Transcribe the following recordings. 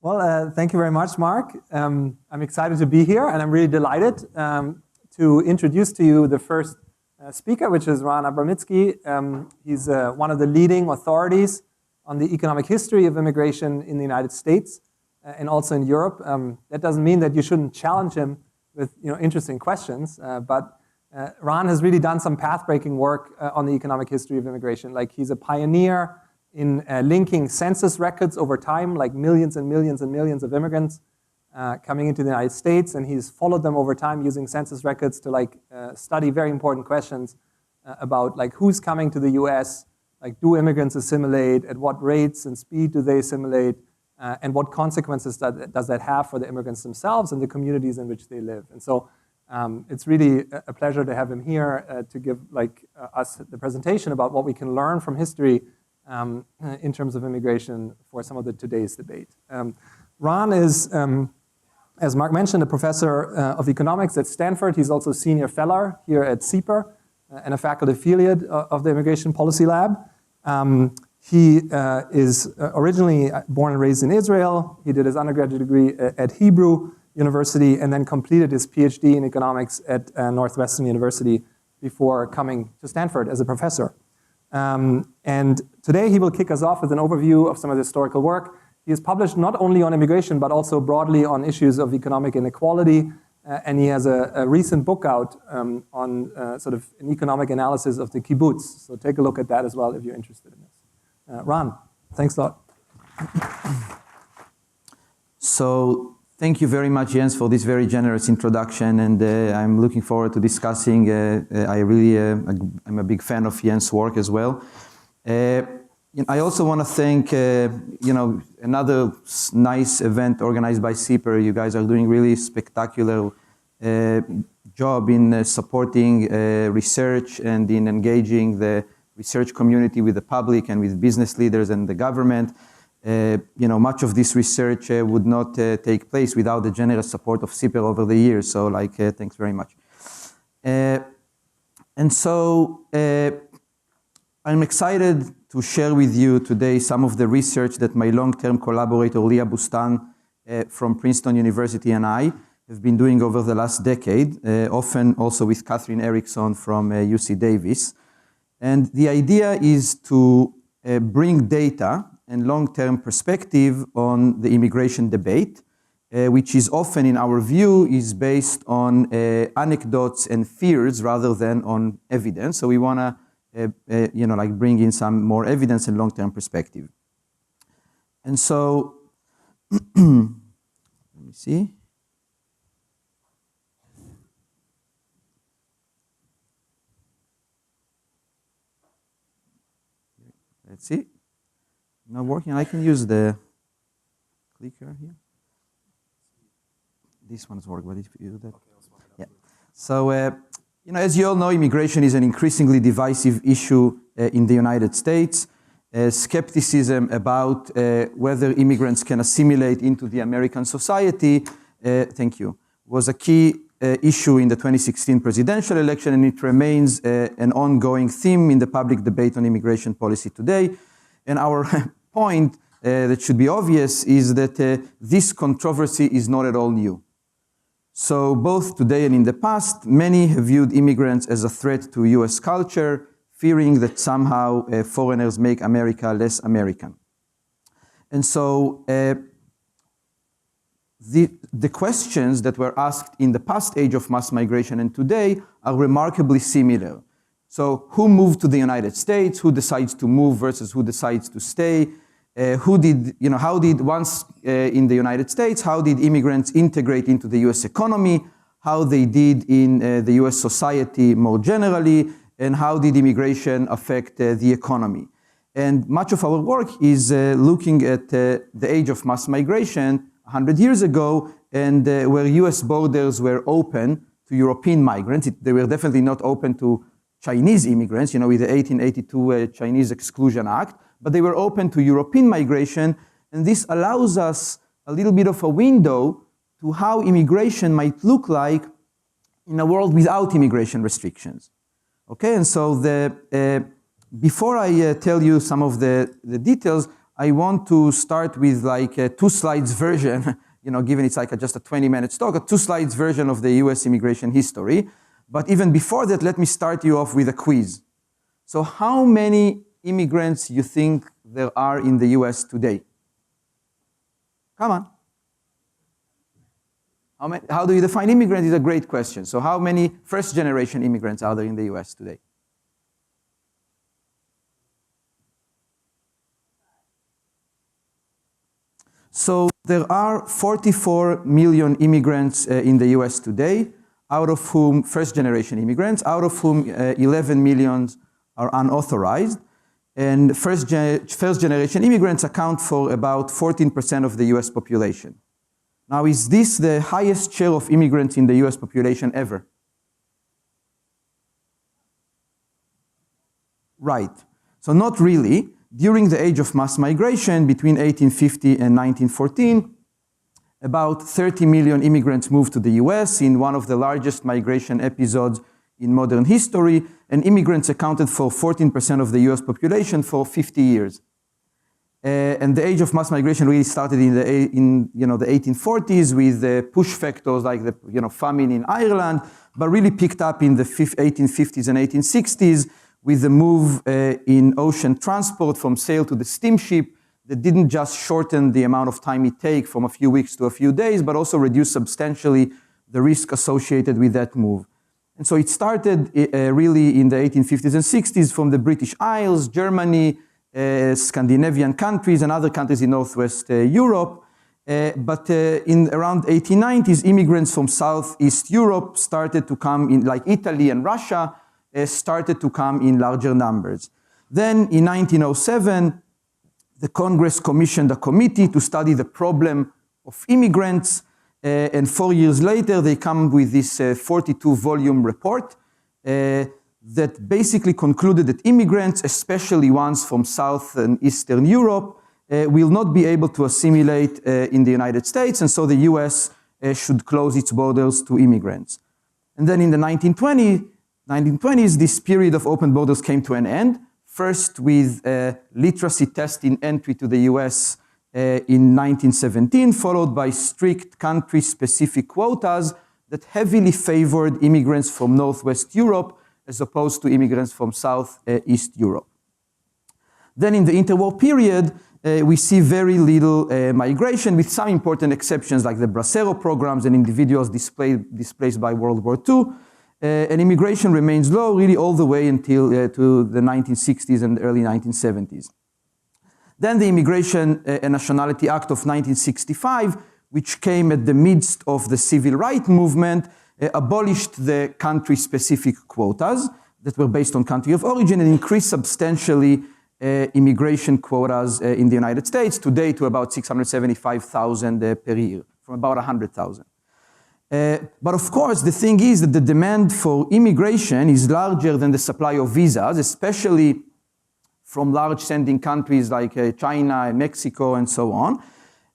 Well, thank you very much, Mark. I'm excited to be here, and I'm really delighted to introduce to you the first speaker, which is Ran Abramitzky. He's one of the leading authorities on the economic history of immigration in the United States and also in Europe. That doesn't mean that you shouldn't challenge him with interesting questions, but Ran has really done some path-breaking work on the economic history of immigration. Like, he's a pioneer in linking census records over time, like millions and millions and millions of immigrants coming into the United States, and he's followed them over time using census records to study very important questions about who's coming to the US, do immigrants assimilate, at what rates and speed do they assimilate, and what consequences does that have for the immigrants themselves and the communities in which they live. And so it's really a pleasure to have him here to give us the presentation about what we can learn from history in terms of immigration for some of today's debate. Ran is, as Mark mentioned, a professor of economics at Stanford. He's also senior fellow here at SIEPR and a faculty affiliate of the Immigration Policy Lab. He is originally born and raised in Israel. He did his undergraduate degree at Hebrew University and then completed his PhD in economics at Northwestern University before coming to Stanford as a professor. And today he will kick us off with an overview of some of the historical work. He has published not only on immigration, but also broadly on issues of economic inequality. And he has a recent book out on sort of an economic analysis of the kibbutz. So take a look at that as well if you're interested in this. Ran, thanks a lot. So thank you very much, Jens, for this very generous introduction, and I'm looking forward to discussing. I'm a big fan of Jens' work as well. I also want to thank, another nice event organized by SIEPR. You guys are doing really spectacular job in supporting research and in engaging the research community with the public and with business leaders and the government. Much of this research would not take place without the generous support of SIEPR over the years. So, thanks very much. And so, I'm excited to share with you today some of the research that my long-term collaborator, Leah Bustan, from Princeton University, and I have been doing over the last decade, often also with Catherine Erickson from UC Davis. And the idea is to bring data and long-term perspective on the immigration debate, which is often, in our view, is based on anecdotes and fears rather than on evidence. So we want to, bring in some more evidence and long-term perspective. And so, let me see. Let's see. Not working. I can use the clicker here. This one's working, but if you do that, yeah. So, as you all know, immigration is an increasingly divisive issue in the United States. Skepticism about whether immigrants can assimilate into the American society, was a key issue in the 2016 presidential election, and it remains an ongoing theme in the public debate on immigration policy today. And our point that should be obvious is that this controversy is not at all new. So both today and in the past, many have viewed immigrants as a threat to US culture, fearing that somehow foreigners make America less American. And so the questions that were asked in the past age of mass migration and today are remarkably similar. So who moved to the United States? Who decides to move versus who decides to stay? Once in the United States, how did immigrants integrate into the US economy? How they did in the US society more generally? And how did immigration affect the economy? And much of our work is looking at the age of mass migration 100 years ago, and where US borders were open to European migrants. They were definitely not open to Chinese immigrants, with the 1882 Chinese Exclusion Act, but they were open to European migration, and this allows us a little bit of a window to how immigration might look like in a world without immigration restrictions. Okay, and so before I tell you some of the details, I want to start with like a 2 slides version, given it's like just a 20-minute talk, a 2 slides version of the US immigration history. But even before that, let me start you off with a quiz. So how many immigrants you think there are in the US today? Come on. How do you define immigrant is a great question. So how many first-generation immigrants are there in the US today? So there are 44 million immigrants in the US today, out of whom first-generation immigrants, out of whom 11 million are unauthorized. And first-generation immigrants account for about 14% of the US population. Now, is this the highest share of immigrants in the US population ever? Right. So not really. During the age of mass migration between 1850 and 1914, about 30 million immigrants moved to the US in one of the largest migration episodes in modern history, and immigrants accounted for 14% of the US population for 50 years. And the age of mass migration really started in the 1840s with push factors like the famine in Ireland, but really picked up in the 1850s and 1860s with the move in ocean transport from sail to the steamship that didn't just shorten the amount of time it takes from a few weeks to a few days, but also reduced substantially the risk associated with that move. And so it started really in the 1850s and 60s from the British Isles, Germany, Scandinavian countries, and other countries in Northwest Europe. But in around 1890s, immigrants from Southeast Europe started to come in, like Italy and Russia, started to come in larger numbers. Then in 1907, the Congress commissioned a committee to study the problem of immigrants. And 4 years later, they come with this 42-volume report that basically concluded that immigrants, especially ones from South and Eastern Europe, will not be able to assimilate in the United States, and so the US should close its borders to immigrants. And then in the 1920s, this period of open borders came to an end, first with a literacy test in entry to the US in 1917, followed by strict country-specific quotas that heavily favored immigrants from Northwest Europe as opposed to immigrants from Southeast Europe. Then in the interwar period, we see very little migration, with some important exceptions like the Bracero programs and individuals displaced by World War II. And immigration remains low really all the way until to the 1960s and early 1970s. Then the Immigration and Nationality Act of 1965, which came at the midst of the civil rights movement, abolished the country-specific quotas that were based on country of origin and increased substantially immigration quotas in the United States, today to about 675,000 per year, from about 100,000. But of course, the thing is that the demand for immigration is larger than the supply of visas, especially from large sending countries like China, Mexico, and so on.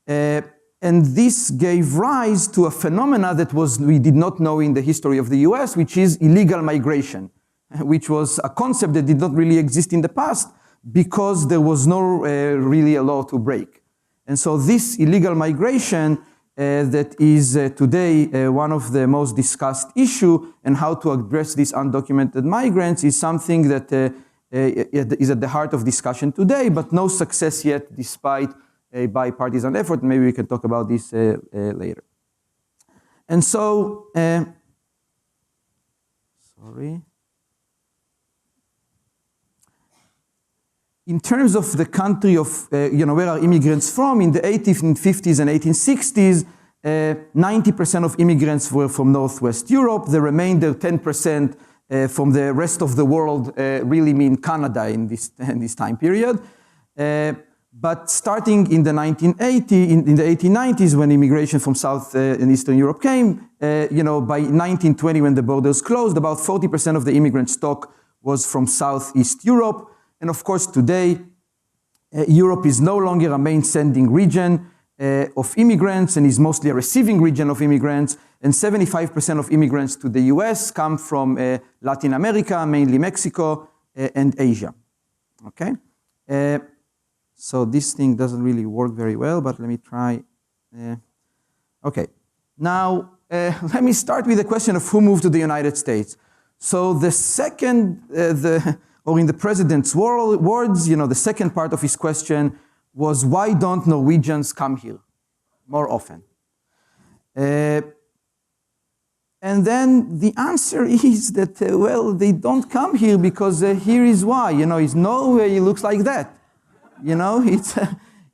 And this gave rise to a phenomena that we did not know in the history of the US, which is illegal migration, which was a concept that did not really exist in the past because there was no really a law to break. And so this illegal migration that is today one of the most discussed issue, and how to address these undocumented migrants is something that is at the heart of discussion today, but no success yet despite a bipartisan effort. Maybe we can talk about this later. And so, in terms of the country of, where are immigrants from, in the 1850s and 1860s, 90% of immigrants were from Northwest Europe. The remainder, 10%, from the rest of the world, really mean Canada in this time period. But starting in the 1890s, when immigration from South and Eastern Europe came, by 1920, when the borders closed, about 40% of the immigrant stock was from Southeast Europe. And of course, today, Europe is no longer a main sending region of immigrants and is mostly a receiving region of immigrants. And 75% of immigrants to the US come from Latin America, mainly Mexico, and Asia. Okay? So this thing doesn't really work very well, but let me try. Okay, now let me start with the question of who moved to the United States. So the second, or in the president's words, the second part of his question was, why don't Norwegians come here more often? And then the answer is that, well, they don't come here because here is why. It's Norway looks like that.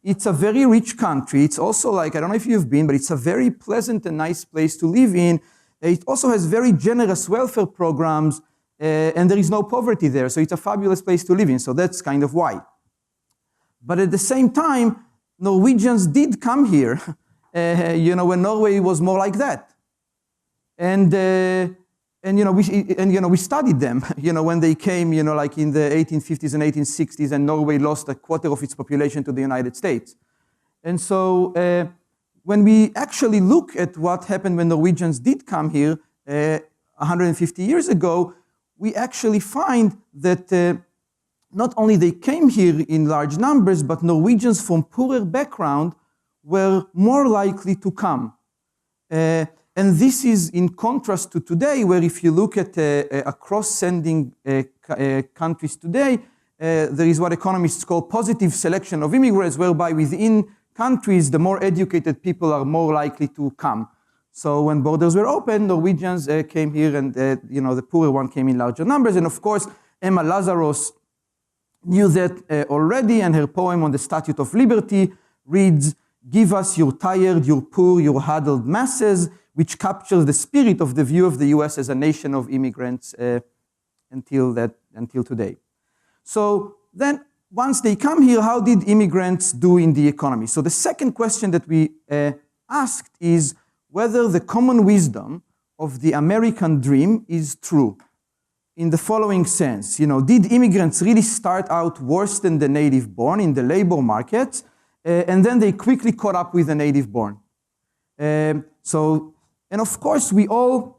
It's a very rich country. It's also like, I don't know if you've been, but it's a very pleasant and nice place to live in. It also has very generous welfare programs, and there is no poverty there. So it's a fabulous place to live in. So that's kind of why. But at the same time, Norwegians did come here, when Norway was more like that. And we studied them, when they came, like in the 1850s and 1860s, and Norway lost a quarter of its population to the United States. And so when we actually look at what happened when Norwegians did come here 150 years ago, we actually find that not only they came here in large numbers, but Norwegians from poorer background were more likely to come. And this is in contrast to today, where if you look at across sending countries today, there is what economists call positive selection of immigrants, whereby within countries, the more educated people are more likely to come. So when borders were open, Norwegians came here, and the poorer one came in larger numbers. And of course, Emma Lazarus knew that already, and her poem on the Statute of Liberty reads, "Give us your tired, your poor, your huddled masses," which captures the spirit of the view of the US as a nation of immigrants until today. So then, once they come here, how did immigrants do in the economy? So the second question that we asked is whether the common wisdom of the American dream is true. In the following sense, did immigrants really start out worse than the native born in the labor market, and then they quickly caught up with the native born? And of course, we all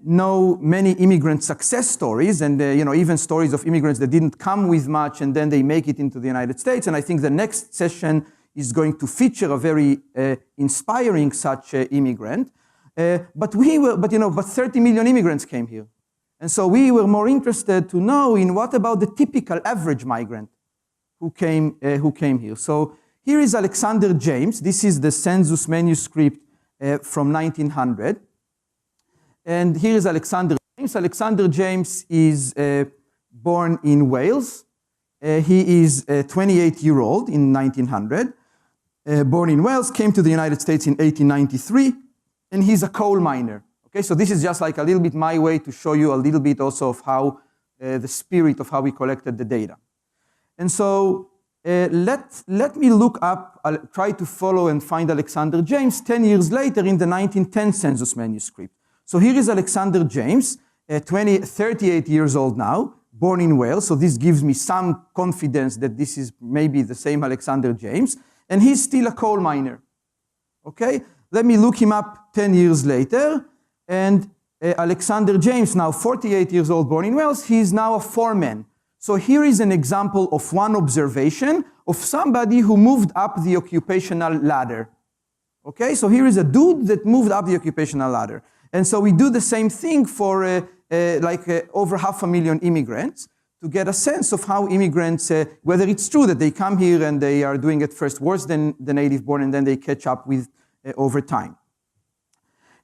know many immigrant success stories, and even stories of immigrants that didn't come with much, and then they make it into the United States. And I think the next session is going to feature a very inspiring such immigrant. But 30 million immigrants came here. And so we were more interested to know in what about the typical average migrant who came here. So here is Alexander James. This is the census manuscript from 1900. And here is Alexander James. Alexander James is born in Wales. He is 28-year-old in 1900. Born in Wales, came to the United States in 1893, and he's a coal miner. Okay, so this is just like a little bit my way to show you a little bit also of how the spirit of how we collected the data. And so let me look up, I'll try to follow and find Alexander James 10 years later in the 1910 census manuscript. So here is Alexander James, 38 years old now, born in Wales. So this gives me some confidence that this is maybe the same Alexander James. And he's still a coal miner. Okay, let me look him up 10 years later. And Alexander James, now 48 years old, born in Wales, he's now a foreman. So here is an example of one observation of somebody who moved up the occupational ladder. Okay, so here is a dude that moved up the occupational ladder. And so we do the same thing for over 500,000 immigrants to get a sense of how immigrants, whether it's true that they come here and they are doing it first worse than the native born, and then they catch up with over time.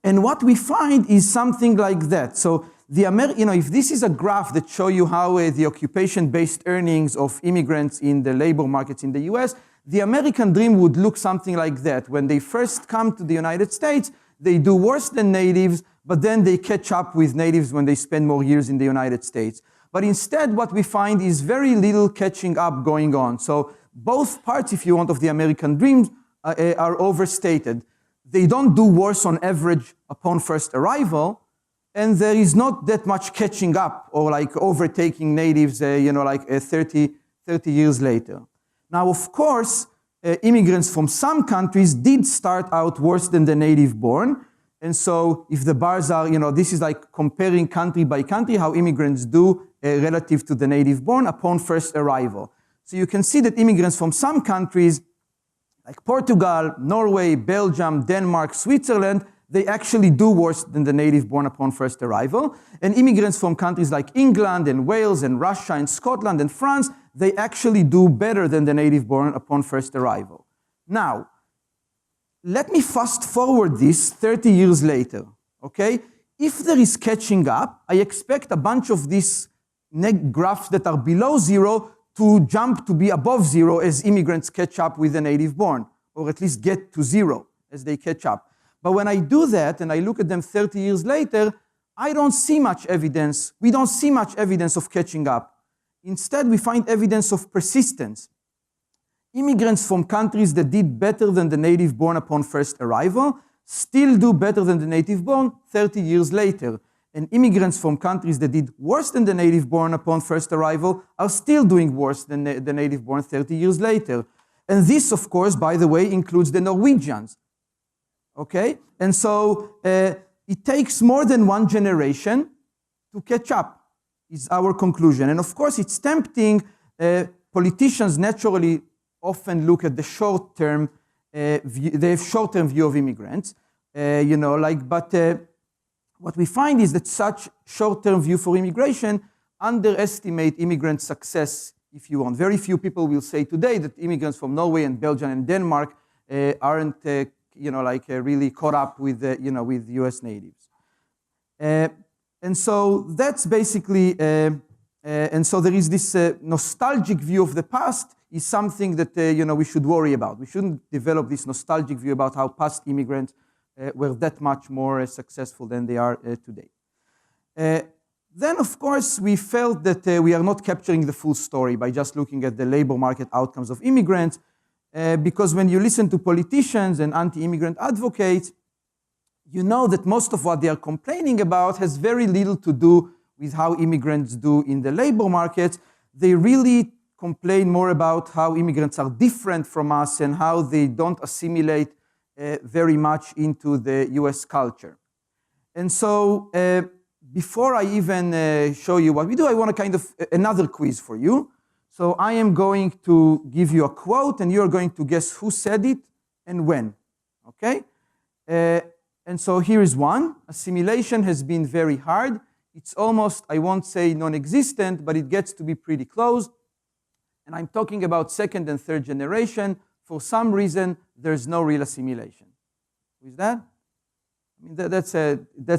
And what we find is something like that. So if this is a graph that shows you how the occupation-based earnings of immigrants in the labor markets in the US, the American dream would look something like that. When they first come to the United States, they do worse than natives, but then they catch up with natives when they spend more years in the United States. But instead, what we find is very little catching up going on. So both parts, if you want, of the American dream are overstated. They don't do worse on average upon first arrival, and there is not that much catching up or like overtaking natives, 30 years later. Now, of course, immigrants from some countries did start out worse than the native born. And so if the bars are, this is like comparing country by country, how immigrants do relative to the native born upon first arrival. So you can see that immigrants from some countries like Portugal, Norway, Belgium, Denmark, Switzerland, they actually do worse than the native born upon first arrival. And immigrants from countries like England and Wales and Russia and Scotland and France, they actually do better than the native born upon first arrival. Now, let me fast forward this 30 years later, okay? If there is catching up, I expect a bunch of these graphs that are below zero to jump to be above zero as immigrants catch up with the native born, or at least get to zero as they catch up. But when I do that and I look at them 30 years later, I don't see much evidence. We don't see much evidence of catching up. Instead, we find evidence of persistence. Immigrants from countries that did better than the native born upon first arrival still do better than the native born 30 years later. And immigrants from countries that did worse than the native born upon first arrival are still doing worse than the native born 30 years later. And this, of course, by the way, includes the Norwegians. Okay? And so it takes more than one generation to catch up, is our conclusion. And of course, it's tempting. Politicians naturally often look at the short-term view. They have short-term view of immigrants, what we find is that such short-term view for immigration underestimate immigrant success, if you want. Very few people will say today that immigrants from Norway and Belgium and Denmark aren't, really caught up with, with US natives. And so that's basically, and so there is this nostalgic view of the past is something that, we should worry about. We shouldn't develop this nostalgic view about how past immigrants were that much more successful than they are today. Then, of course, we felt that we are not capturing the full story by just looking at the labor market outcomes of immigrants, because when you listen to politicians and anti-immigrant advocates, you know that most of what they are complaining about has very little to do with how immigrants do in the labor market. They really complain more about how immigrants are different from us and how they don't assimilate very much into the US culture. And so before I even show you what we do, I want to kind of another quiz for you. So I am going to give you a quote and you're going to guess who said it and when, okay? And so here is one. Assimilation has been very hard. It's almost, I won't say non-existent, but it gets to be pretty close. And I'm talking about second and third generation. For some reason, there's no real assimilation. Who is that? I mean, that's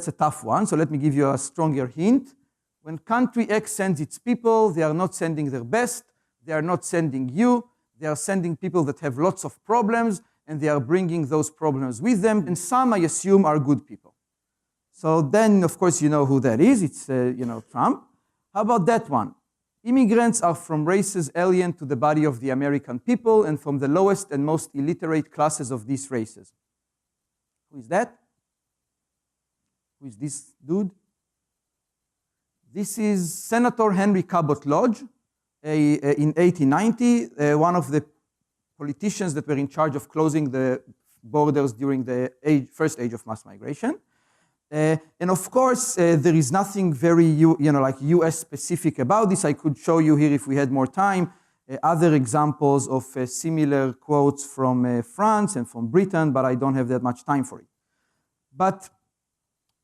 a tough one, so let me give you a stronger hint. When country X sends its people, they are not sending their best, they are not sending you, they are sending people that have lots of problems, and they are bringing those problems with them, and some, I assume, are good people. So then, of course, you know who that is. It's, Trump. How about that one? Immigrants are from races alien to the body of the American people and from the lowest and most illiterate classes of these races. Who is that? Who is this dude? This is Senator Henry Cabot Lodge in 1890, one of the politicians that were in charge of closing the borders during the first age of mass migration. And of course, there is nothing very, US specific about this. I could show you here if we had more time, other examples of similar quotes from France and from Britain, but I don't have that much time for it. But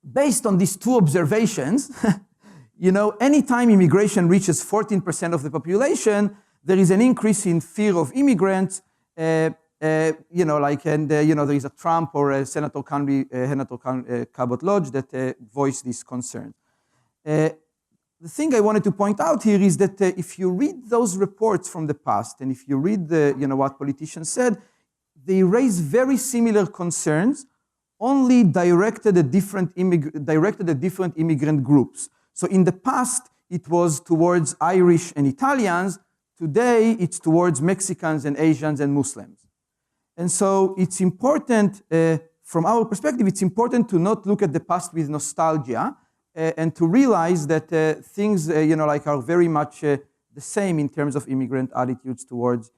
based on these two observations, anytime immigration reaches 14% of the population, there is an increase in fear of immigrants. There is a Trump or a Senator Cabot Lodge that voiced this concern. The thing I wanted to point out here is that if you read those reports from the past, and if you read what politicians said, they raise very similar concerns, only directed at different immigrant groups. So in the past, it was towards Irish and Italians. Today, it's towards Mexicans and Asians and Muslims. And so it's important, from our perspective, it's important to not look at the past with nostalgia and to realize that things, are very much the same in terms of immigrant attitudes towards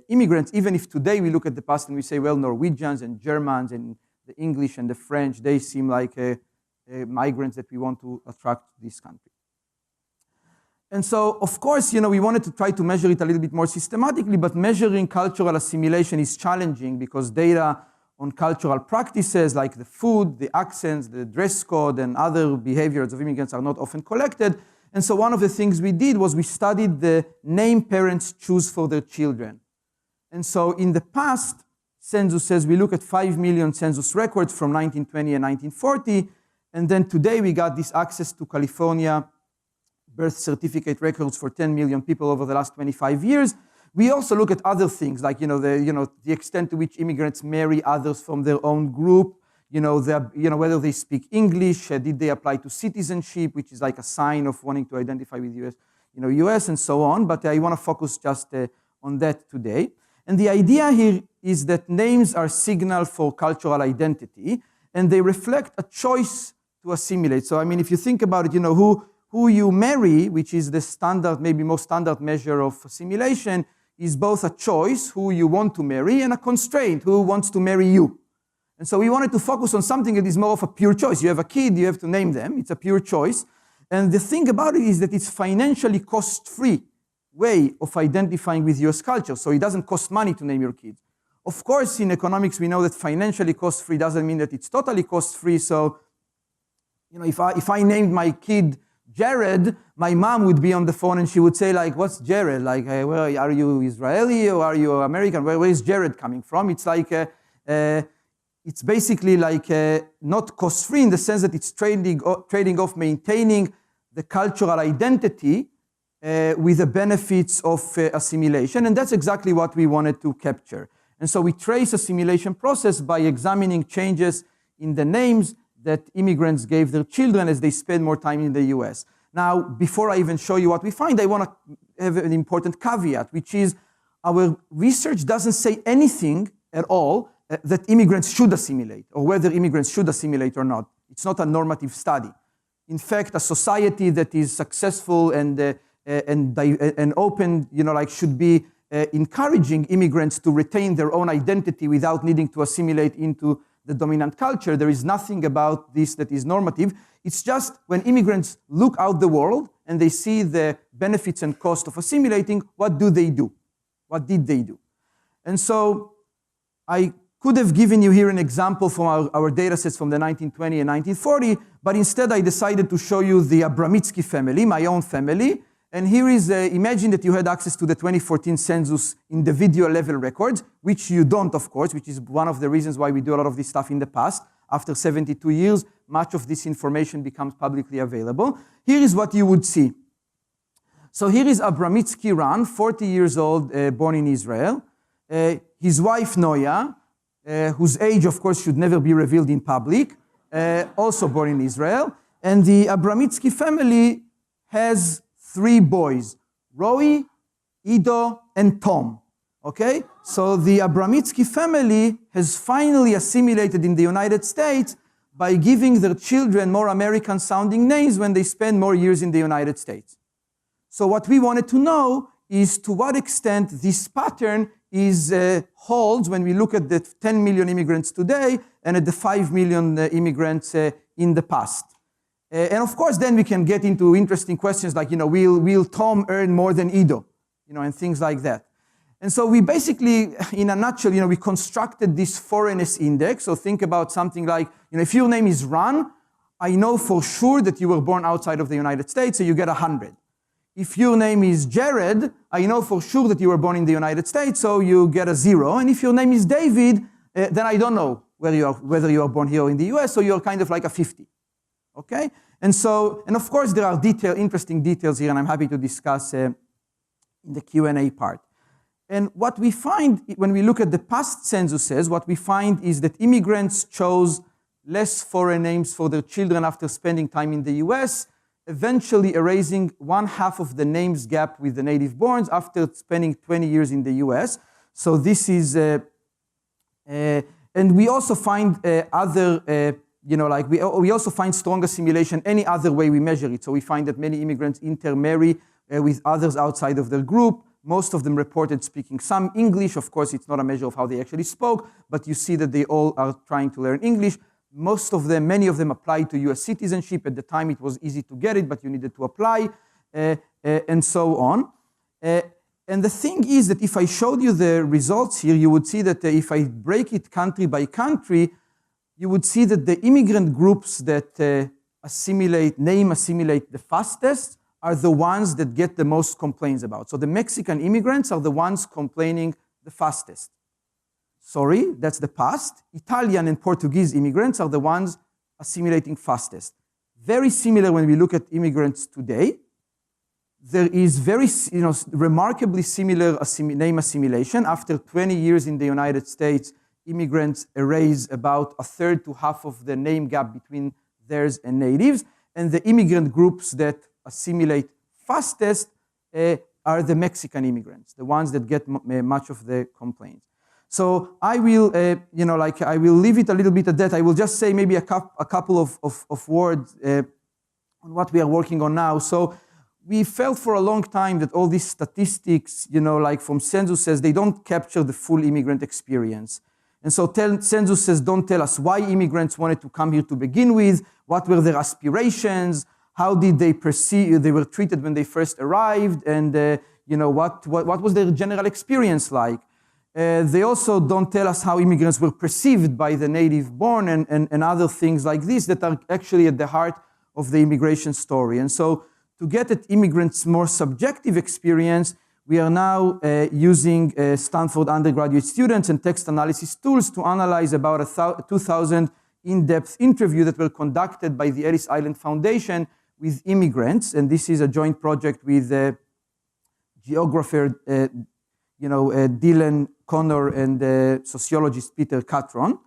immigrants. Even if today we look at the past and we say, well, Norwegians and Germans and the English and the French, they seem like migrants that we want to attract to this country. And so, of course, we wanted to try to measure it a little bit more systematically, but measuring cultural assimilation is challenging because data on cultural practices like the food, the accents, the dress code, and other behaviors of immigrants are not often collected. And so one of the things we did was we studied the name parents choose for their children. And so in the past censuses, we look at 5 million census records from 1920 and 1940. And then today we got this access to California birth certificate records for 10 million people over the last 25 years. We also look at other things like, the extent to which immigrants marry others from their own group, whether they speak English, did they apply to citizenship, which is like a sign of wanting to identify with US, and so on. But I want to focus just on that today. And the idea here is that names are signal for cultural identity, and they reflect a choice to assimilate. So, I mean, if you think about it, who you marry, which is the standard, maybe most standard measure of assimilation, is both a choice, who you want to marry, and a constraint, who wants to marry you. And so we wanted to focus on something that is more of a pure choice. You have a kid, you have to name them. It's a pure choice. And the thing about it is that it's financially cost-free way of identifying with US culture. So it doesn't cost money to name your kids. Of course, in economics, we know that financially cost-free doesn't mean that it's totally cost-free. So, if I named my kid Jared, my mom would be on the phone and she would say, like, what's Jared? Like, well, are you Israeli or are you American? Where is Jared coming from? It's like, it's basically like not cost-free in the sense that it's trading off maintaining the cultural identity with the benefits of assimilation. And that's exactly what we wanted to capture. And so we trace assimilation process by examining changes in the names that immigrants gave their children as they spend more time in the US. Now, before I even show you what we find, I want to have an important caveat, which is our research doesn't say anything at all that immigrants should assimilate, or whether immigrants should assimilate or not. It's not a normative study. In fact, a society that is successful and open, should be encouraging immigrants to retain their own identity without needing to assimilate into the dominant culture. There is nothing about this that is normative. It's just when immigrants look out the world and they see the benefits and cost of assimilating, what do they do? What did they do? And so I could have given you here an example from our data sets from the 1920 and 1940, but instead I decided to show you the Abramitzky family, my own family. And here is, imagine that you had access to the 2014 census individual level records, which you don't, of course, which is one of the reasons why we do a lot of this stuff in the past. After 72 years, much of this information becomes publicly available. Here is what you would see. So here is Abramitzky Ran, 40 years old, born in Israel. His wife, Noya, whose age, of course, should never be revealed in public, also born in Israel. And the Abramitzky family has 3 boys, Roy, Ido, and Tom, okay? So the Abramitzky family has finally assimilated in the United States by giving their children more American-sounding names when they spend more years in the United States. So what we wanted to know is to what extent this pattern holds when we look at the 10 million immigrants today and at the 5 million immigrants in the past. And of course, then we can get into interesting questions like, will Tom earn more than Ido? And things like that. And so we basically, in a nutshell, we constructed this foreignness index. So think about something like, if your name is Ran, I know for sure that you were born outside of the United States, so you get 100. If your name is Jared, I know for sure that you were born in the United States, so you get a 0. And if your name is David, then I don't know whether you are born here or in the US, so you're kind of like a 50. Okay? And of course, there are interesting details here, and I'm happy to discuss in the Q&A part. And what we find when we look at the past censuses, what we find is that immigrants chose less foreign names for their children after spending time in the US, eventually erasing 1/2 of the names gap with the native borns after spending 20 years in the US. So this is, and we also find we also find strong assimilation any other way we measure it. So we find that many immigrants intermarry with others outside of their group. Most of them reported speaking some English. Of course, it's not a measure of how they actually spoke, but you see that they all are trying to learn English. Many of them applied to US citizenship. At the time, it was easy to get it, but you needed to apply. and so on. And the thing is that if I showed you the results here, you would see that if I break it country by country, you would see that the immigrant groups that assimilate the fastest are the ones that get the most complaints about. So the Mexican immigrants are the ones complaining the fastest. Sorry, that's the past. Italian and Portuguese immigrants are the ones assimilating fastest. Very similar when we look at immigrants today. There is very, remarkably similar name assimilation. After 20 years in the United States, immigrants erase about a third to half of the name gap between theirs and natives. And the immigrant groups that assimilate fastest are the Mexican immigrants, the ones that get much of the complaints. So I will, I will leave it a little bit at that. I will just say maybe a couple of words on what we are working on now. So we felt for a long time that all these statistics, from censuses, they don't capture the full immigrant experience. And so censuses don't tell us why immigrants wanted to come here to begin with, what were their aspirations, how did they perceive they were treated when they first arrived, and what was their general experience like. They also don't tell us how immigrants were perceived by the native born and other things like this that are actually at the heart of the immigration story. And so to get at immigrants' more subjective experience, we are now using Stanford undergraduate students and text analysis tools to analyze about 2,000 in-depth interviews that were conducted by the Ellis Island Foundation with immigrants. And this is a joint project with geographer Dylan Connor and sociologist Peter Catron.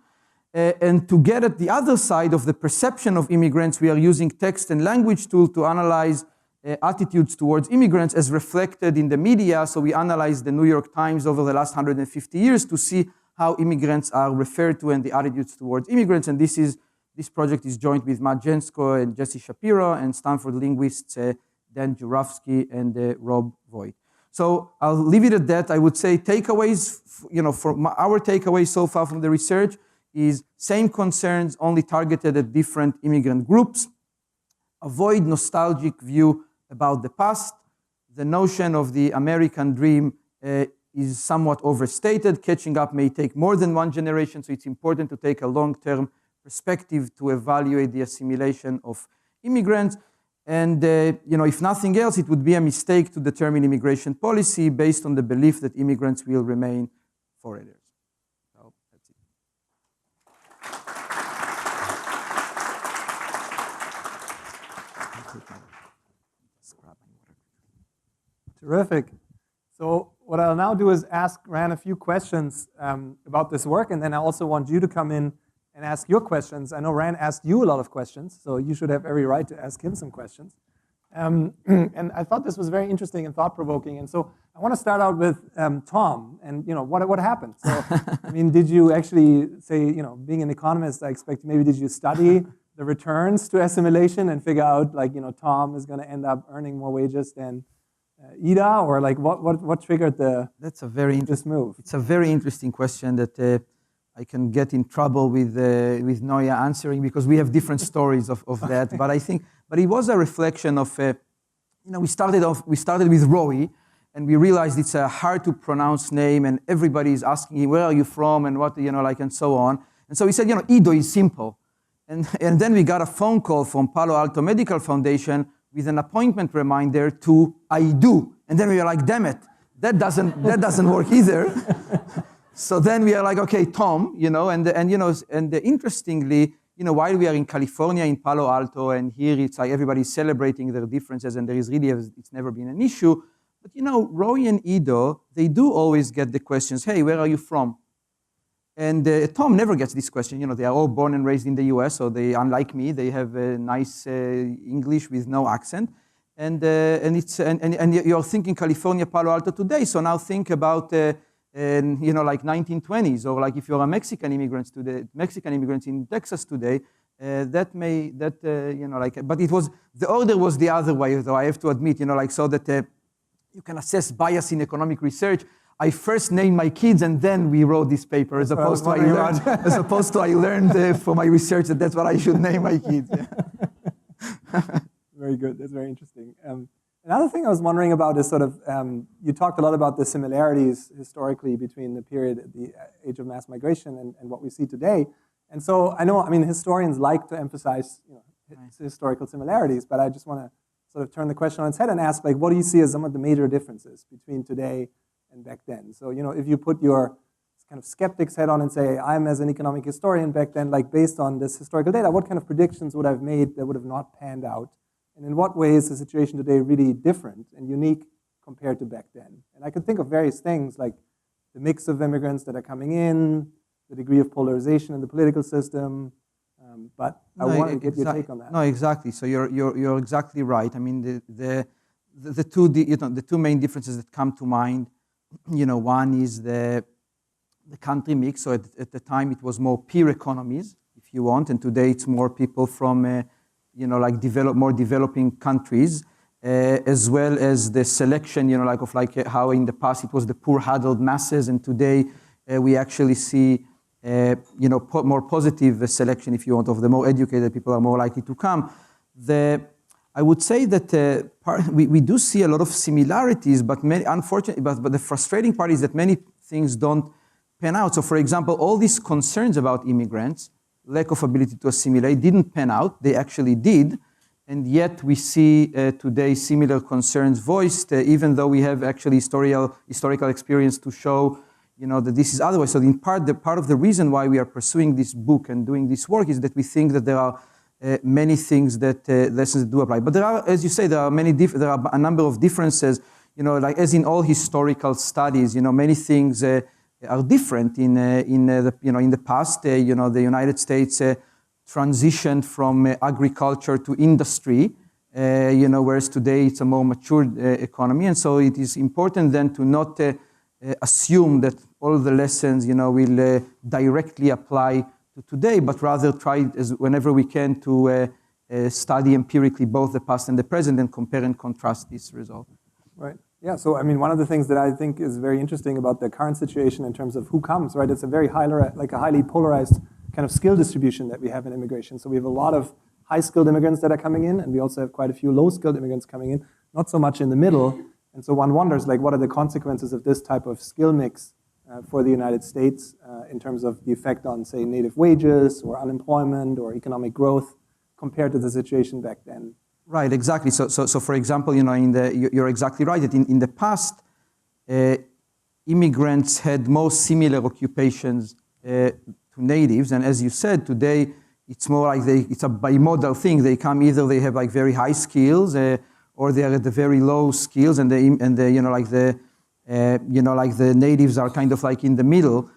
And to get at the other side of the perception of immigrants, we are using text and language tool to analyze attitudes towards immigrants as reflected in the media. So we analyzed the New York Times over the last 150 years to see how immigrants are referred to and the attitudes towards immigrants. And this project is joint with Matt Jensko and Jesse Shapiro and Stanford linguists Dan Jurafsky and Rob Voigt. So I'll leave it at that. I would say takeaways, from our takeaways so far from the research is same concerns, only targeted at different immigrant groups. Avoid nostalgic view about the past. The notion of the American dream is somewhat overstated. Catching up may take more than one generation, so it's important to take a long-term perspective to evaluate the assimilation of immigrants. And if nothing else, it would be a mistake to determine immigration policy based on the belief that immigrants will remain foreigners. So that's it. Terrific. So what I'll now do is ask Ran a few questions about this work, and then I also want you to come in and ask your questions. I know Ran asked you a lot of questions, so you should have every right to ask him some questions. And I thought this was very interesting and thought-provoking. And so I want to start out with Tom, and what happened. So, I mean, did you actually say, being an economist, I expect maybe did you study the returns to assimilation and figure out, Tom is going to end up earning more wages than Ida, or what triggered this move? It's a very interesting question that I can get in trouble with Noya answering because we have different stories of that. But it was a reflection of, we started with Roy, and we realized it's a hard to pronounce name, and everybody is asking him, where are you from, and what, and so on. And so we said, Ido is simple. And then we got a phone call from Palo Alto Medical Foundation with an appointment reminder to I do. And then we were like, damn it, that doesn't work either. So then we are like, okay, Tom, and interestingly, while we are in California, in Palo Alto, and here it's like everybody's celebrating their differences, and it's never been an issue. But Roy and Ido, they do always get the questions, hey, where are you from? And Tom never gets this question. They are all born and raised in the US, so they, unlike me, they have nice English with no accent. And you're thinking California, Palo Alto today, so now think about like 1920s, or like if you're a Mexican immigrant in Texas today, but it was, the order was the other way, though, I have to admit, so that you can assess bias in economic research. I first named my kids and then we wrote this paper, as opposed to I learned for my research that that's what I should name my kids. Yeah. Very good, that's very interesting. And Another thing I was wondering about is sort of, you talked a lot about the similarities historically between the period, the age of mass migration and what we see today. And so I know, I mean, historians like to emphasize historical similarities, but I just want to sort of turn the question on its head and ask, like, what do you see as some of the major differences between today and back then? So, if you put your kind of skeptic's head on and say, I'm as an economic historian back then, like based on this historical data, what kind of predictions would I have made that would have not panned out? And in what way is the situation today really different and unique compared to back then? And I could think of various things like the mix of immigrants that are coming in, the degree of polarization in the political system, but I want to get your take on that. No, exactly. So you're exactly right. I mean, the two main differences that come to mind, one is the country mix. So at the time it was more peer economies, if you want, and today it's more people from more developing countries, as well as the selection, how in the past it was the poor huddled masses, and today we actually see more positive selection, if you want, of the more educated people are more likely to come. I would say that we do see a lot of similarities, but unfortunately, but the frustrating part is that many things don't pan out. So, for example, all these concerns about immigrants, lack of ability to assimilate, didn't pan out. They actually did, and yet we see today similar concerns voiced, even though we have actually historical experience to show that this is otherwise. So in part, part of the reason why we are pursuing this book and doing this work is that we think that there are many things that lessons do apply. But there are, as you say, there are a number of differences. As in all historical studies, many things are different. In the past, the United States transitioned from agriculture to industry, whereas today it's a more matured economy, and so it is important then to not assume that all the lessons, will directly apply to today, but rather try whenever we can to study empirically both the past and the present and compare and contrast this result. Right. Yeah. So I mean, one of the things that I think is very interesting about the current situation in terms of who comes, right? It's a very highly polarized kind of skill distribution that we have in immigration. So we have a lot of high-skilled immigrants that are coming in, and we also have quite a few low-skilled immigrants coming in, not so much in the middle. And so one wonders, what are the consequences of this type of skill mix for the United States in terms of the effect on, say, native wages or unemployment or economic growth compared to the situation back then? Right, exactly. So for example, you're exactly right that in the past, immigrants had more similar occupations to natives, and as you said, today it's more like it's a bimodal thing. They come either they have very high skills, or they are at the very low skills, and the natives are kind of in the middle.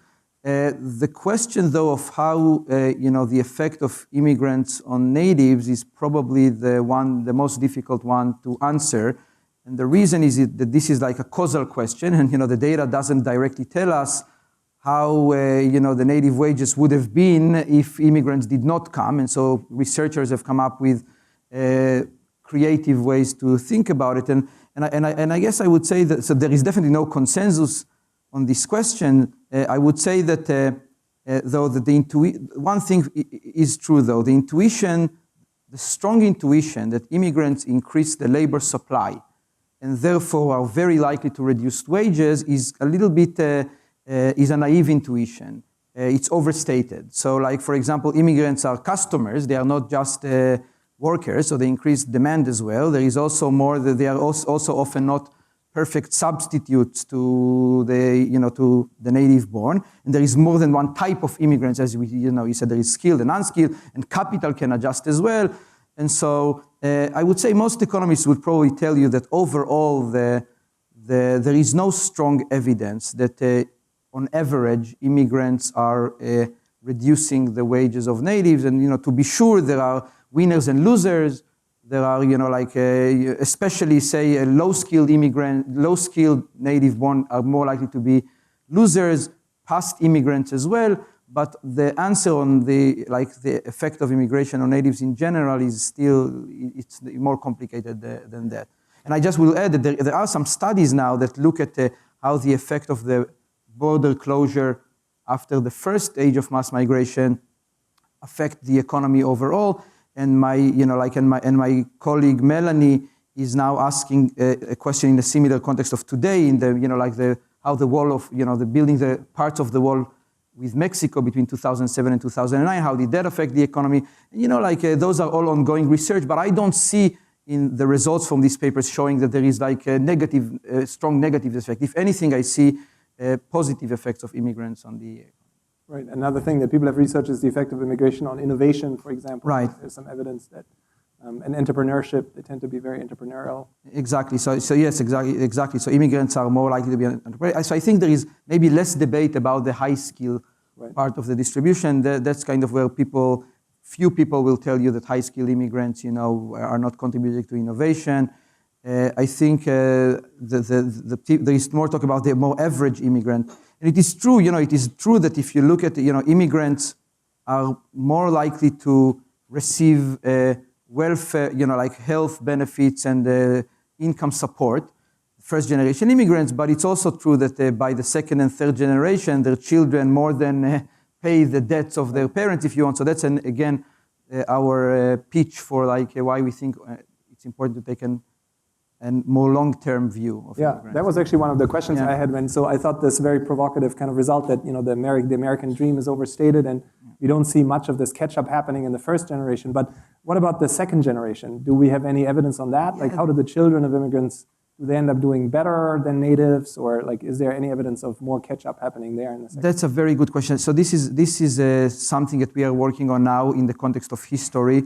The question, though, of how the effect of immigrants on natives is probably the most difficult one to answer, and the reason is that this is like a causal question, and the data doesn't directly tell us how the native wages would have been if immigrants did not come, and so researchers have come up with creative ways to think about it, and I guess I would say that so there is definitely no consensus on this question. I would say that though that one thing is true though, the strong intuition that immigrants increase the labor supply and therefore are very likely to reduce wages is a little bit is a naive intuition. It's overstated. So for example, immigrants are customers, they are not just workers, so they increase demand as well. There is also more that they are also often not perfect substitutes to the native born, and there is more than one type of immigrants, as you said, there is skilled and unskilled, and capital can adjust as well. And so I would say most economists would probably tell you that overall there is no strong evidence that on average immigrants are reducing the wages of natives, and to be sure there are winners and losers. There are, especially say a low-skilled native born are more likely to be losers, past immigrants as well. But the answer on the effect of immigration on natives in general is still, it's more complicated than that. And I just will add that there are some studies now that look at how the effect of the border closure after the first stage of mass migration affect the economy overall. And my colleague Melanie is now asking a question in a similar context of today, in the, like how the wall of, the building the parts of the wall with Mexico between 2007 and 2009, how did that affect the economy? Those are all ongoing research, but I don't see in the results from these papers showing that there is like a negative, strong negative effect. If anything, I see positive effects of immigrants on the economy. Right. Another thing that people have researched is the effect of immigration on innovation, for example. Right. There's some evidence that and entrepreneurship, they tend to be very entrepreneurial. Exactly. So yes, exactly. So immigrants are more likely to be entrepreneurs. So I think there is maybe less debate about the high skill part of the distribution. That's kind of where few people will tell you that high skill immigrants, are not contributing to innovation. I think there is more talk about the more average immigrant. And it is true, it is true that if you look at, immigrants are more likely to receive welfare, like health benefits and income support, first generation immigrants, but it's also true that by the second and third generation, their children more than pay the debts of their parents, if you want. So that's, again, our pitch for why we think it's important to take a more long-term view of immigrants. That was actually one of the questions I had. So I thought this very provocative kind of result that, the American dream is overstated and we don't see much of this catch-up happening in the first generation. But what about the second generation? Do we have any evidence on that? Like, how do the children of immigrants, do they end up doing better than natives? Or is there any evidence of more catch-up happening there in the second? That's a very good question. So this is something that we are working on now in the context of history.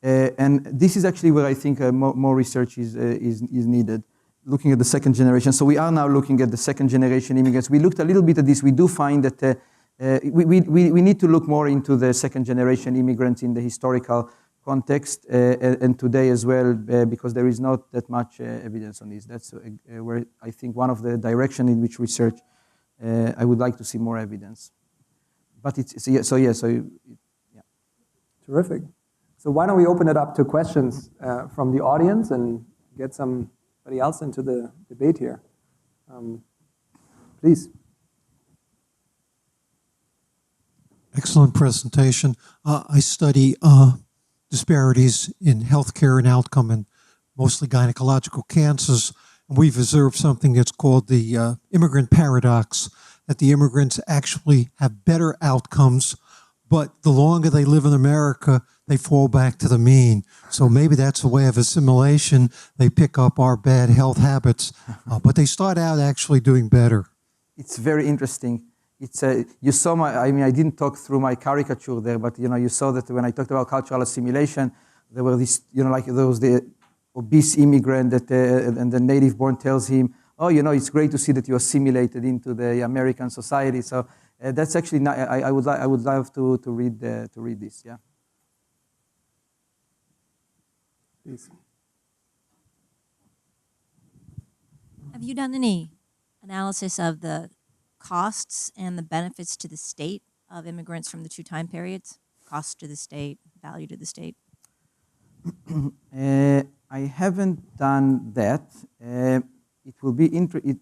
And this is actually where I think more research is needed, looking at the second generation. So we are now looking at the second generation immigrants. We looked a little bit at this. We do find that we need to look more into the second generation immigrants in the historical context and today as well, because there is not that much evidence on this. That's where I think one of the direction in which research I would like to see more evidence. But Terrific. So why don't we open it up to questions from the audience and get somebody else into the debate here. Please. Excellent presentation. I study disparities in healthcare and outcome in mostly gynecological cancers. And we've observed something that's called the immigrant paradox, that the immigrants actually have better outcomes, but the longer they live in America, they fall back to the mean. So maybe that's a way of assimilation. They pick up our bad health habits, but they start out actually doing better. It's very interesting. It's you saw I didn't talk through my caricature there, but you saw that when I talked about cultural assimilation, there were these, there was the obese immigrant that, and the native born tells him, oh, it's great to see that you assimilated into the American society. So that's actually not, I would love to read this. Yeah. Please. Have you done any analysis of the costs and the benefits to the state of immigrants from the two time periods? Cost to the state, value to the state? I haven't done that. It will be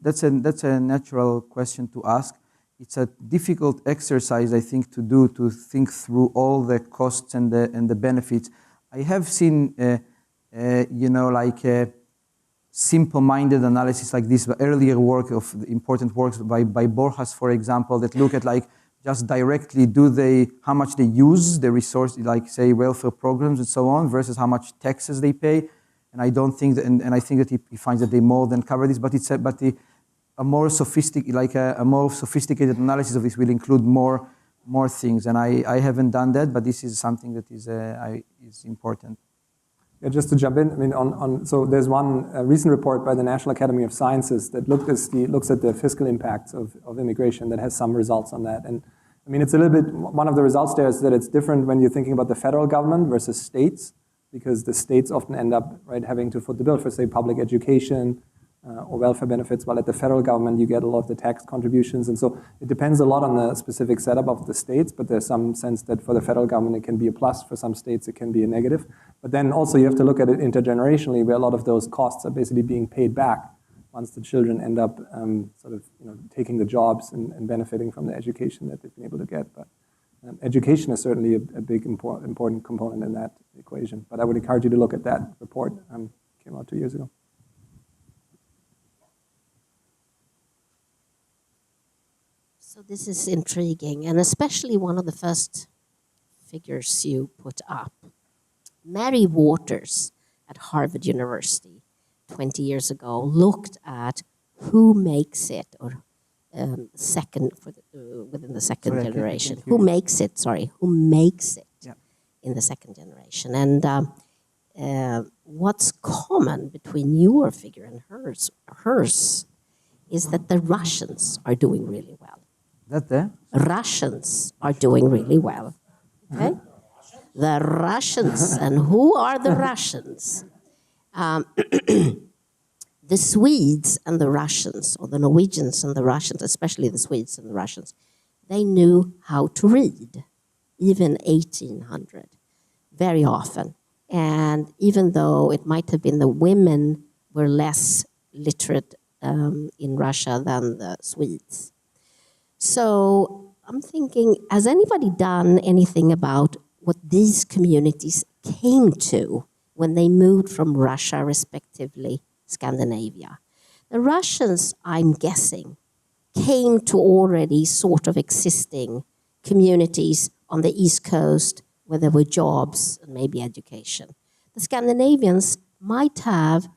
that's a natural question to ask. It's a difficult exercise, I think, to do, to think through all the costs and the benefits. I have seen, simple-minded analysis like this, but earlier work of important works by Borjas, for example, that look at just directly how much they use the resource, say welfare programs and so on, versus how much taxes they pay. And I don't think that, and I think that he finds that they more than cover this, but a more sophisticated analysis of this will include more things. And I haven't done that, but this is something that is important. Yeah, just to jump in, so there's one recent report by the National Academy of Sciences that looks at the fiscal impacts of immigration, that has some results on that. And it's a little bit, one of the results there is that it's different when you're thinking about the federal government versus states, because the states often end up having to foot the bill for, say, public education or welfare benefits, while at the federal government you get a lot of the tax contributions. And so it depends a lot on the specific setup of the states, but there's some sense that for the federal government it can be a plus, for some states it can be a negative. But then also you have to look at it intergenerationally, where a lot of those costs are basically being paid back once the children end up taking the jobs and benefiting from the education that they've been able to get. But education is certainly a big important component in that equation. But I would encourage you to look at that report. came out 2 years ago. So this is intriguing, and especially one of the first figures you put up. Mary Waters at Harvard University 20 years ago looked at who makes it, or second for within the second generation. Who makes it Yeah. in the second generation. And what's common between your figure and hers is that the Russians are doing really well. That there? Russians are doing really well. Okay? The Russians, and who are the Russians? The Swedes and the Russians, or the Norwegians and the Russians, especially the Swedes and the Russians, they knew how to read, even 1800, very often. And even though it might have been the women were less literate in Russia than the Swedes. So I'm thinking, has anybody done anything about what these communities came to when they moved from Russia, respectively, Scandinavia? The Russians, I'm guessing, came to already sort of existing communities on the East Coast where there were jobs and maybe education. The Scandinavians might have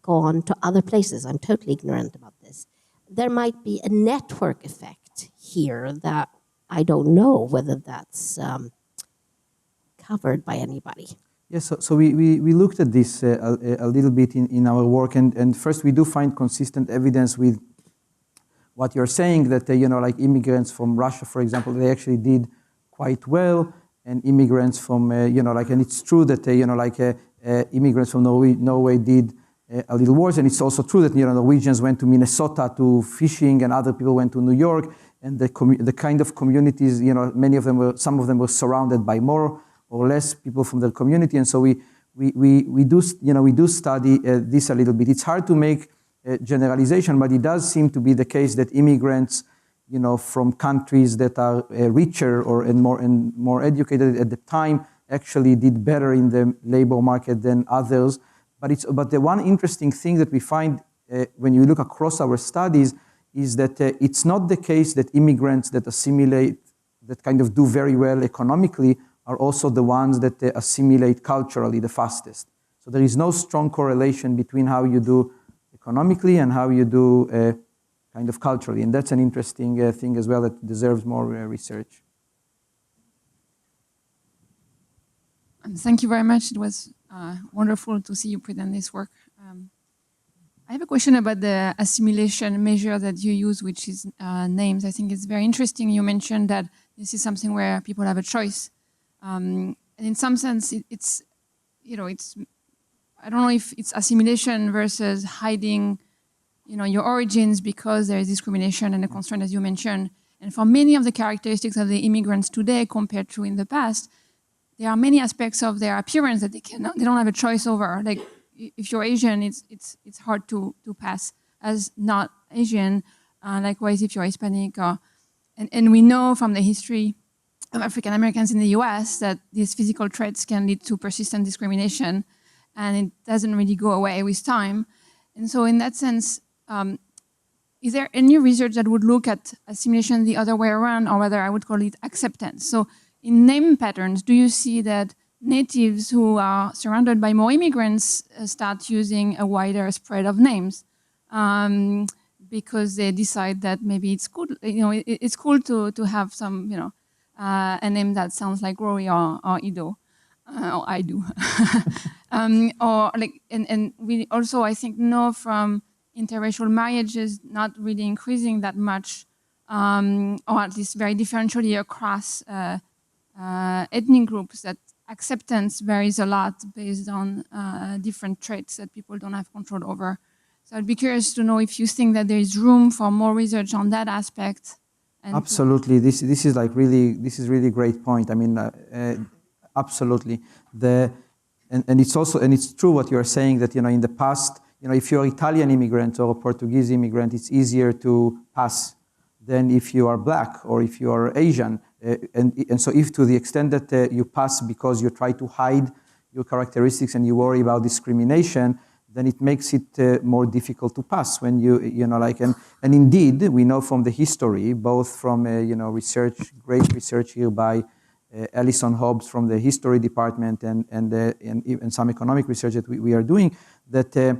gone to other places. I'm totally ignorant about this. There might be a network effect here that I don't know whether that's covered by anybody. Yes, so we looked at this a little bit in our work, and first we do find consistent evidence with what you're saying, that like immigrants from Russia, for example, they actually did quite well, and immigrants from and it's true that immigrants from Norway did a little worse, and it's also true that Norwegians went to Minnesota to fishing, and other people went to New York, and the kind of communities, some of them were surrounded by more or less people from their community, and so we do study this a little bit. It's hard to make a generalization, but it does seem to be the case that immigrants, from countries that are richer and more educated at the time, actually did better in the labor market than others. But the one interesting thing that we find when you look across our studies is that it's not the case that immigrants that assimilate, that kind of do very well economically, are also the ones that assimilate culturally the fastest. So there is no strong correlation between how you do economically and how you do kind of culturally. And that's an interesting thing as well that deserves more research. Thank you very much. It was wonderful to see you present this work. I have a question about the assimilation measure that you use, which is names. I think it's very interesting. You mentioned that this is something where people have a choice. And in some sense, it's I don't know if it's assimilation versus hiding, your origins because there is discrimination and a constraint, as you mentioned. And for many of the characteristics of the immigrants today compared to in the past, there are many aspects of their appearance that they don't have a choice over. Like if you're Asian, it's hard to pass as not Asian. Likewise, if you're Hispanic, and we know from the history of African Americans in the US that these physical traits can lead to persistent discrimination, and it doesn't really go away with time. And so in that sense, is there any research that would look at assimilation the other way around, or whether I would call it acceptance? So in name patterns, do you see that natives who are surrounded by more immigrants start using a wider spread of names because they decide that maybe it's good, it's cool to have some, a name that sounds like Rory or Ido, or I do. And we also, I think, know from interracial marriages not really increasing that much, or at least very differentially across ethnic groups, that acceptance varies a lot based on different traits that people don't have control over. So I'd be curious to know if you think that there is room for more research on that aspect. Absolutely, this is really great point. I mean, absolutely. And it's true what you're saying, that in the past, if you're Italian immigrant or a Portuguese immigrant, it's easier to pass than if you are black or if you are Asian. And so if to the extent that you pass because you try to hide your characteristics and you worry about discrimination, then it makes it more difficult to pass when and indeed, we know from the history, both from, great research here by Alison Hobbs from the history department and some economic research that we are doing, that there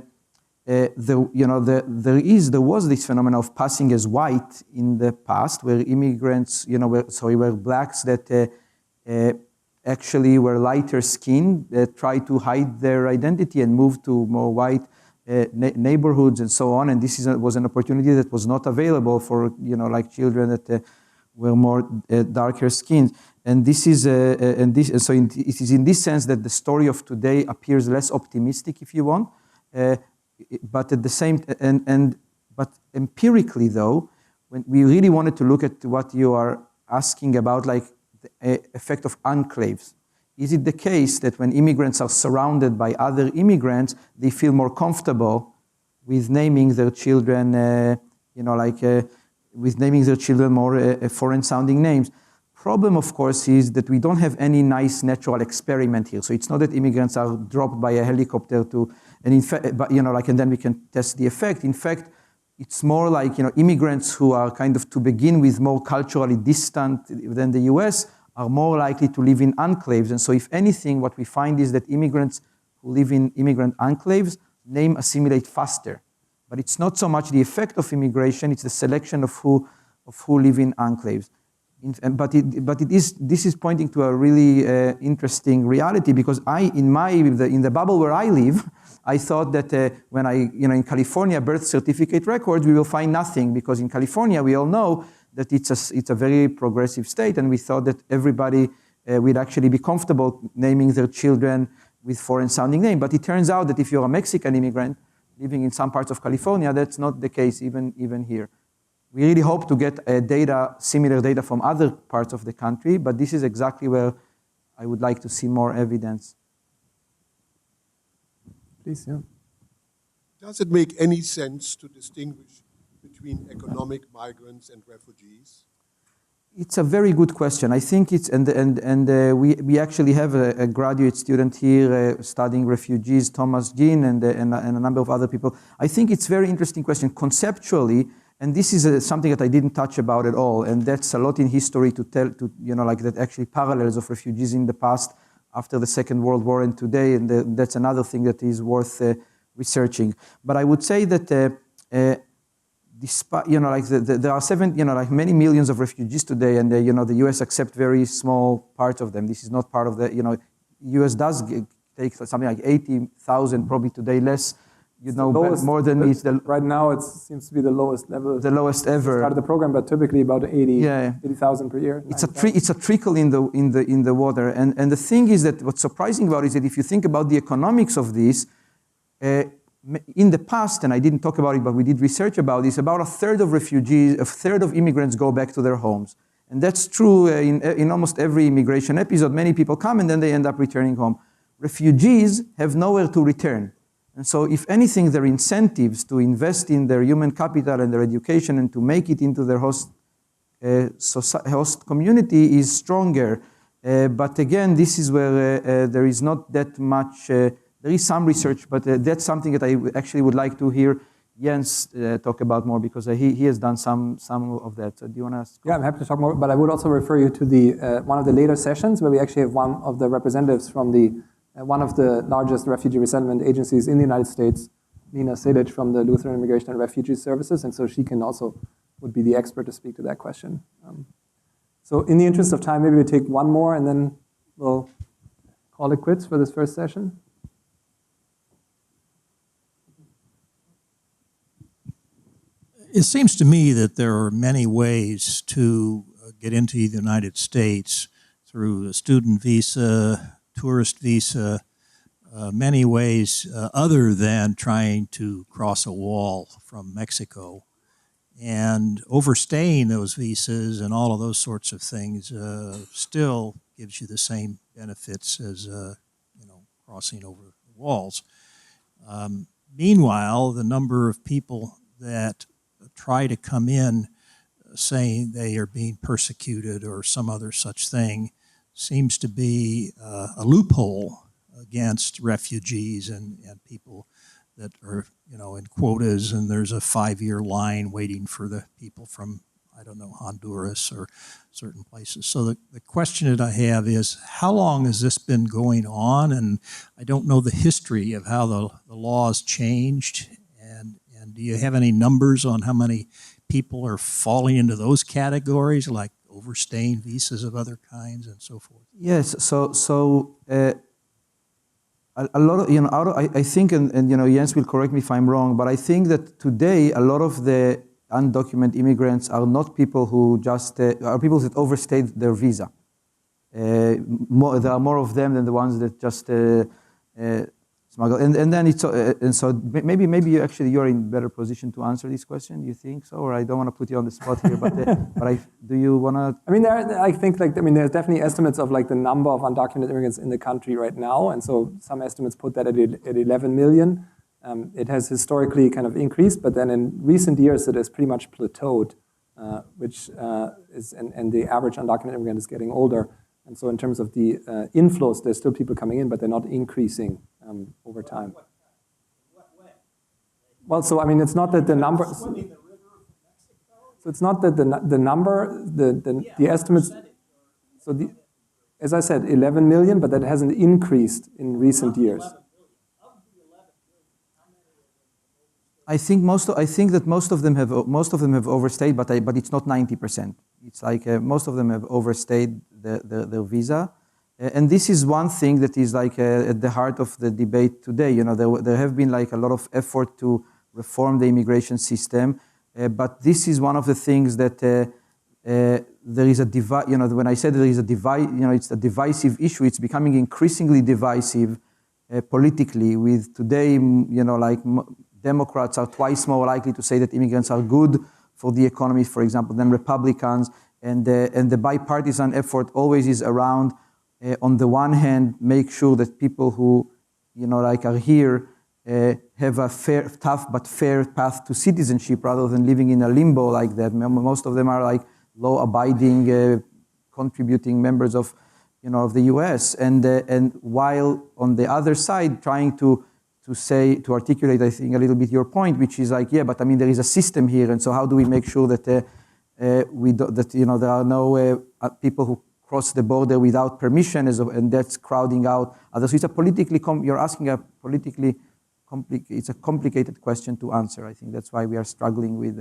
was this phenomenon of passing as white in the past, where immigrants, were blacks that actually were lighter skinned, tried to hide their identity and move to more white neighborhoods and so on. And this was an opportunity that was not available for, children that were more darker skinned. And it is in this sense that the story of today appears less optimistic, if you want. But at the same, but empirically though, when we really wanted to look at what you are asking about, like the effect of enclaves. Is it the case that when immigrants are surrounded by other immigrants, they feel more comfortable with naming their children, with naming their children more foreign-sounding names? Problem, of course, is that we don't have any nice natural experiment here. So it's not that immigrants are dropped by a helicopter and in fact, and then we can test the effect. In fact, it's more like, immigrants who are kind of, to begin with, more culturally distant than the US are more likely to live in enclaves. And so if anything, what we find is that immigrants who live in immigrant enclaves assimilate faster. But it's not so much the effect of immigration, it's the selection of who live in enclaves. This is pointing to a really interesting reality, because in the bubble where I live, I thought that when in California birth certificate records, we will find nothing, because in California we all know that it's a very progressive state, and we thought that everybody would actually be comfortable naming their children with foreign-sounding name. But it turns out that if you're a Mexican immigrant living in some parts of California, that's not the case even here. We really hope to get similar data from other parts of the country, but this is exactly where I would like to see more evidence. Please, yeah. Does it make any sense to distinguish between economic migrants and refugees? It's a very good question. I think it's, we actually have a graduate student here studying refugees, Thomas Jean, and a number of other people. I think it's a very interesting question conceptually, and this is something that I didn't touch about at all, and that's a lot in history to tell, that actually parallels of refugees in the past, after the Second World War and today, and that's another thing that is worth researching. But I would say that despite, there are many millions of refugees today, and the U.S. accept very small part of them. This is not part of the, U.S. does take something like 80,000, probably today less. Lowest, more than it's right now it seems to be the lowest level. The lowest ever. Started the program, but typically about 80,000 per year. It's a trickle in the water, and the thing is that what's surprising about it is that if you think about the economics of this, in the past, and I didn't talk about it, but we did research about this, about a third of immigrants go back to their homes, and that's true in almost every immigration episode. Many people come and then they end up returning home. Refugees have nowhere to return. And so if anything, their incentives to invest in their human capital and their education and to make it into their host community is stronger. But again, this is where there is not that much, there is some research, but that's something that I actually would like to hear Jens talk about more, because he has done some of that. So do you want to ask? Yeah, I'm happy to talk more, but I would also refer you to the one of the later sessions where we actually have one of the representatives from one of the largest refugee resettlement agencies in the United States, Nina Selic from the Lutheran Immigration and Refugee Services, and so she would be the expert to speak to that question. So in the interest of time, maybe we take one more and then we'll call it quits for this first session. It seems to me that there are many ways to get into the United States through a student visa, tourist visa, many ways other than trying to cross a wall from Mexico. And overstaying those visas and all of those sorts of things still gives you the same benefits as crossing over walls. Meanwhile, the number of people that try to come in saying they are being persecuted or some other such thing seems to be a loophole against refugees and people that are, in quotas, and there's a 5-year line waiting for the people from, I don't know, Honduras or certain places. So the question that I have is, how long has this been going on? And I don't know the history of how the laws changed. And do you have any numbers on how many people are falling into those categories, like overstaying visas of other kinds and so forth? Yes, a lot of, I think, and Jens will correct me if I'm wrong, but I think that today a lot of the undocumented immigrants are not people who just, are people that overstayed their visa. There are more of them than the ones that just smuggle. And then it's, and so maybe you're in better position to answer this question. Do you think so? Or I don't want to put you on the spot here, but do you want to? I mean, there's definitely estimates of like the number of undocumented immigrants in the country right now. And so some estimates put that at 11 million. It has historically kind of increased, but then in recent years it has pretty much plateaued, which is, and the average undocumented immigrant is getting older. And so in terms of the inflows, there's still people coming in, but they're not increasing over time. Well, so I mean, it's not that the number. So it's not that the number, the estimates. So as I said, 11 million, but that hasn't increased in recent years. I think that most of them have overstayed, but it's not 90%. It's like most of them have overstayed their visa, and this is one thing that is like at the heart of the debate today. There have been like a lot of effort to reform the immigration system, but this is one of the things that there is a divide. When I said there is a divide, it's a divisive issue. It's becoming increasingly divisive politically. With today, Democrats are twice more likely to say that immigrants are good for the economy, for example, than Republicans. And the bipartisan effort always is around, on the one hand, make sure that people who, are here have a tough but fair path to citizenship rather than living in a limbo like that. Most of them are like law-abiding, contributing members of, of the U.S. And while on the other side, trying to articulate, I think, a little bit your point, which is like, yeah, but I mean, there is a system here, and so how do we make sure that there are no people who cross the border without permission, and that's crowding out others. So it's a politically, you're asking a politically, it's a complicated question to answer. I think that's why we are struggling with.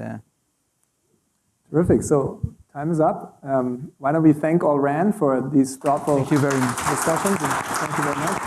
Terrific. So time is up. Why don't we thank all RAN for these thoughtful discussions. And thank you very much.